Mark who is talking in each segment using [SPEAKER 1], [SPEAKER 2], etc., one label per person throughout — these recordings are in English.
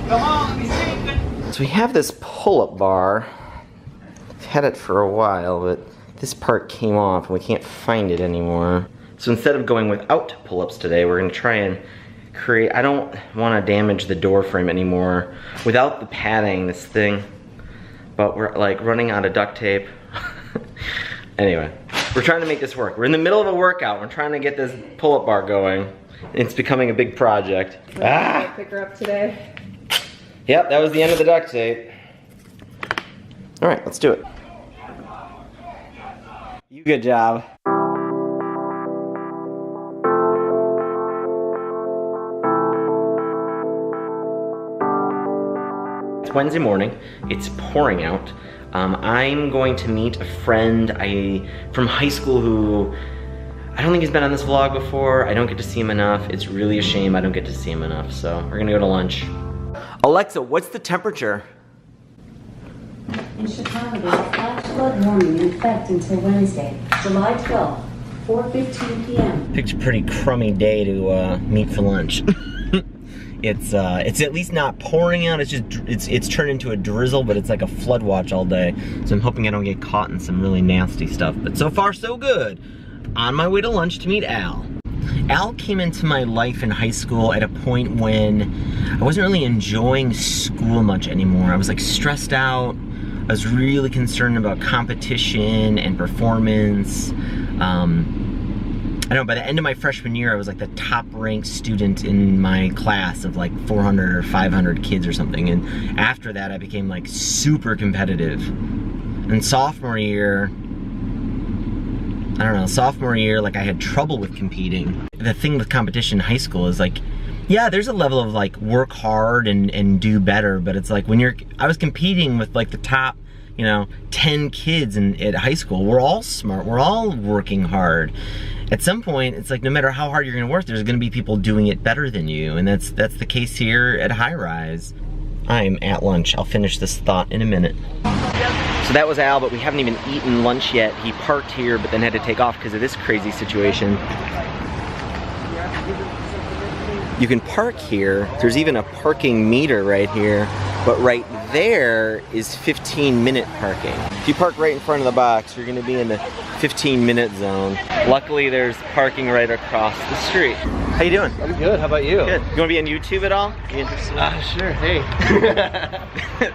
[SPEAKER 1] Come on, let me see.
[SPEAKER 2] So we have this pull-up bar. I've had it for a while, but this part came off and we can't find it anymore. So instead of going without pull-ups today, we're gonna try and create, I don't wanna damage the door frame anymore without the padding, this thing. But we're like running out of duct tape. Anyway, we're trying to make this work. We're in the middle of a workout. We're trying to get this pull-up bar going. It's becoming a big project.
[SPEAKER 3] Ah! Pick her up today.
[SPEAKER 2] Yep, that was the end of the duct tape. All right, let's do it. You good job. It's Wednesday morning. It's pouring out. I'm going to meet a friend from high school who I don't think he's been on this vlog before. I don't get to see him enough. It's really a shame I don't get to see him enough. So we're gonna go to lunch. Alexa, what's the temperature?
[SPEAKER 4] In Chicago, there's a flash flood warning in effect until Wednesday, July 12th, 4:15 p.m.
[SPEAKER 2] Picked a pretty crummy day to meet for lunch. It's at least not pouring out. It's just it's turned into a drizzle, but it's like a flood watch all day. So I'm hoping I don't get caught in some really nasty stuff. But so far so good. On my way to lunch to meet Al. Al came into my life in high school at a point when I wasn't really enjoying school much anymore. I was like stressed out. I was really concerned about competition and performance. I know by the end of my freshman year, I was like the top ranked student in my class of like 400 or 500 kids or something. And after that, I became like super competitive. And sophomore year, like I had trouble with competing. The thing with competition in high school is like, yeah, there's a level of like work hard and do better, but it's like when I was competing with like the top, 10 kids at high school. We're all smart, we're all working hard. At some point, it's like no matter how hard you're gonna work, there's gonna be people doing it better than you, and that's the case here at High Rise. I'm at lunch. I'll finish this thought in a minute. So that was Al, but we haven't even eaten lunch yet. He parked here, but then had to take off because of this crazy situation. You can park here. There's even a parking meter right here, but right there is 15-minute parking. If you park right in front of the box, you're gonna be in the 15-minute zone. Luckily, there's parking right across the street. How you doing?
[SPEAKER 1] I'm good, how about you?
[SPEAKER 2] Good. You wanna be on YouTube at all? You interested?
[SPEAKER 1] Sure, hey.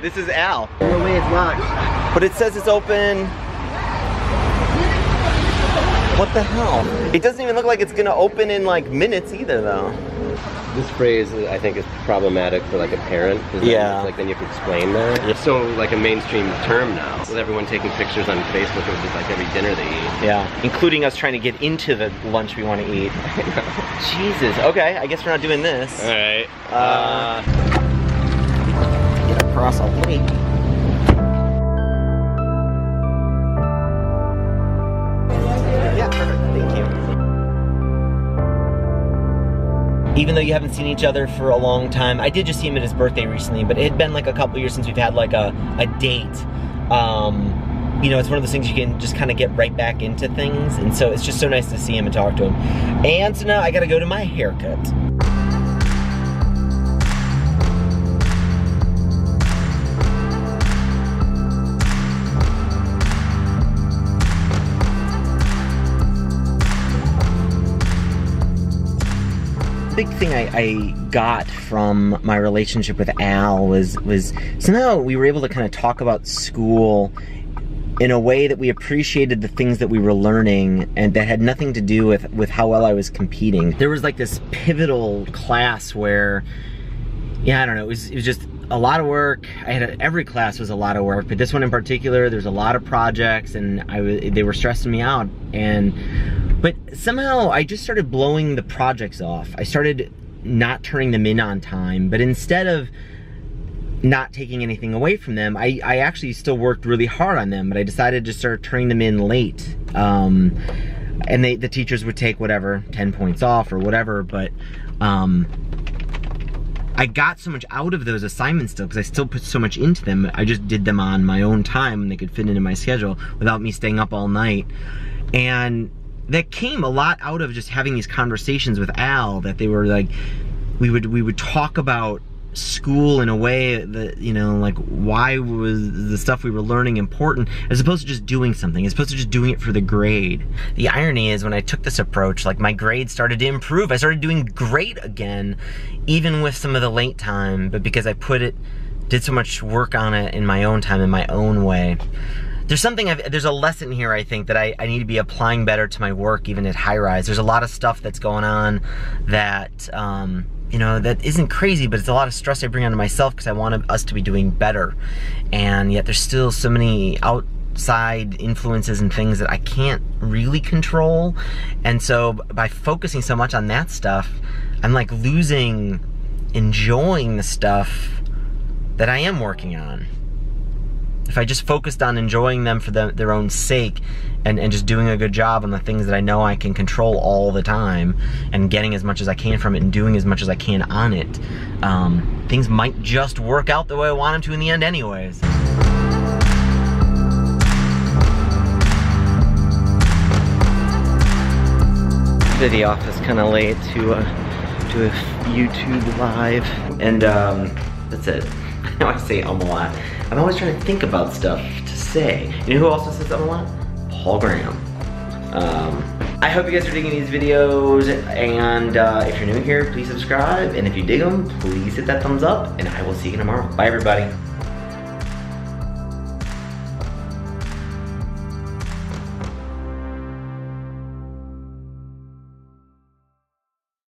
[SPEAKER 2] This is Al.
[SPEAKER 1] No way, it's locked.
[SPEAKER 2] But it says it's open. What the hell? It doesn't even look like it's gonna open in like minutes either though.
[SPEAKER 5] This phrase, I think, is problematic for like a parent.
[SPEAKER 2] Yeah.
[SPEAKER 5] Like then you have to explain that. It's so like a mainstream term now, with everyone taking pictures on Facebook of just like every dinner they eat.
[SPEAKER 2] Yeah, including us trying to get into the lunch we want to eat. Jesus. Okay, I guess we're not doing this.
[SPEAKER 5] All right.
[SPEAKER 2] Get across a lake. Yeah, perfect. Thank you. Even though you haven't seen each other for a long time, I did just see him at his birthday recently, but it had been like a couple years since we've had like a date. It's one of those things you can just kind of get right back into things, and so it's just so nice to see him and talk to him. And so now I gotta go to my haircut. Big thing I got from my relationship with Al was somehow we were able to kind of talk about school in a way that we appreciated the things that we were learning and that had nothing to do with how well I was competing. There was like this pivotal class where, I don't know, it was just a lot of work. Every class was a lot of work, but this one in particular, there's a lot of projects and they were stressing me out. But somehow I just started blowing the projects off. I started not turning them in on time, but instead of not taking anything away from them, I actually still worked really hard on them, but I decided to start turning them in late. And the teachers would take whatever, 10 points off or whatever, but I got so much out of those assignments still because I still put so much into them. I just did them on my own time and they could fit into my schedule without me staying up all night. And that came a lot out of just having these conversations with Al, that they were like, we would talk about school in a way that, you know, like, why was the stuff we were learning important, as opposed to just doing something, as opposed to just doing it for the grade. The irony is, when I took this approach, like, my grades started to improve. I started doing great again, even with some of the late time, but because I did so much work on it in my own time, in my own way. There's a lesson here, I think, that I need to be applying better to my work, even at High Rise. There's a lot of stuff that's going on that, you know, that isn't crazy, but it's a lot of stress I bring onto myself because I want us to be doing better. And yet there's still so many outside influences and things that I can't really control. And so by focusing so much on that stuff, I'm like losing enjoying the stuff that I am working on. If I just focused on enjoying them for their own sake and just doing a good job on the things that I know I can control all the time and getting as much as I can from it and doing as much as I can on it, things might just work out the way I want them to in the end anyways. To the office kind of late to a YouTube live, and that's it. I know I say a lot. I'm always trying to think about stuff to say. You know who also says a lot? Paul Graham. I hope you guys are digging these videos, and if you're new here, please subscribe, and if you dig them, please hit that thumbs up, and I will see you tomorrow. Bye, everybody.